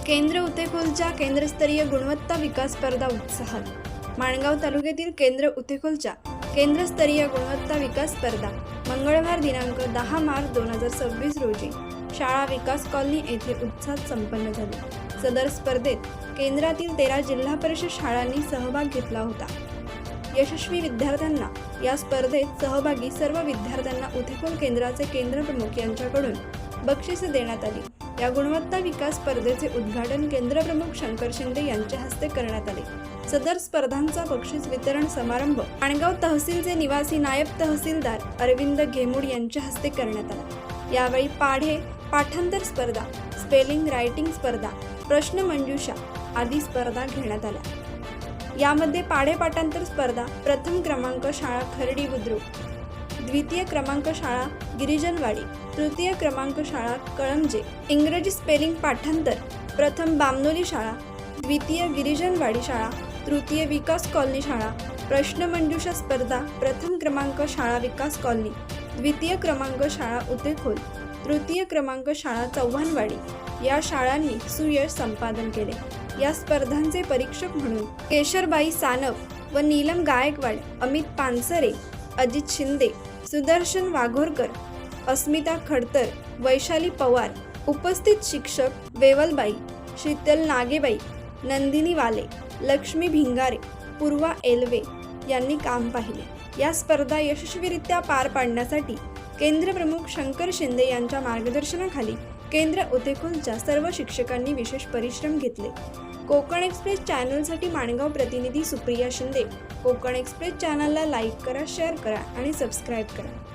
केंद्र उतेकोलच्या केंद्रस्तरीय गुणवत्ता विकास स्पर्धा उत्साहात। माणगाव तालुक्यातील केंद्र उतेकोलच्या केंद्रस्तरीय गुणवत्ता विकास स्पर्धा मंगळवार दिनांक 10 मार्च 2026 रोजी शाळा विकास कॉलनी येथे उत्साहात संपन्न झाली। सदर स्पर्धेत केंद्रातील 13 जिल्हा परिषद शाळांनी सहभाग घेतला होता। यशस्वी विद्यार्थ्यांना या स्पर्धेत सहभागी सर्व विद्यार्थ्यांना उतेकोल केंद्राचे केंद्र प्रमुख यांच्याकडून बक्षिसे देण्यात आली। या गुणवत्ता विकास स्पर्धेचे उद्घाटन केंद्र प्रमुख शंकर शिंदे यांच्या हस्ते करण्यात आले। सदर स्पर्धांचा बक्षीस वितरण समारंभ माणगाव तहसीलचे निवासी नायब तहसीलदार अरविंद घेमुड यांच्या हस्ते करण्यात आला। यावेळी पाढे पाठांतर स्पर्धा, स्पेलिंग रायटिंग स्पर्धा, प्रश्नमंजुषा आदी स्पर्धा घेण्यात आल्या। यामध्ये पाढे पाठांतर स्पर्धा प्रथम क्रमांक शाळा खर्डी बुद्रुक, द्वितीय क्रमांक शाळा गिरिजनवाडी, तृतीय क्रमांक शाळा कळमजे। इंग्रजी स्पेलिंग पाठांतर प्रथम बामनोली शाळा, द्वितीय गिरिजनवाडी शाळा, तृतीय विकास कॉलनी शाळा। प्रश्नमंजुषा स्पर्धा प्रथम क्रमांक शाळा विकास कॉलनी, द्वितीय क्रमांक शाळा उतेकोल, तृतीय क्रमांक शाळा चव्हाणवाडी या शाळांनी सुयश संपादन केले। या स्पर्धांचे परीक्षक म्हणून केशरबाई सानप व नीलम गायकवाड, अमित पानसरे, अजित शिंदे, सुदर्शन वाघोरकर, अस्मिता खडतर, वैशाली पवार, उपस्थित शिक्षक वेवलबाई, शीतल नागेबाई, नंदिनी वाले, लक्ष्मी भिंगारे, पूर्वा एलवे यांनी काम पाहिले। या स्पर्धा यशस्वीरित्या पार पाडण्यासाठी केंद्र प्रमुख शंकर शिंदे यांच्या मार्गदर्शनाखाली केंद्र उतेकोलच्या सर्व शिक्षकांनी विशेष परिश्रम घेतले। कोकण एक्सप्रेस चॅनलसाठी माणगाव प्रतिनिधी सुप्रिया शिंदे। कोकण एक्सप्रेस चॅनलला लाईक करा, शेअर करा आणि सबस्क्राईब करा।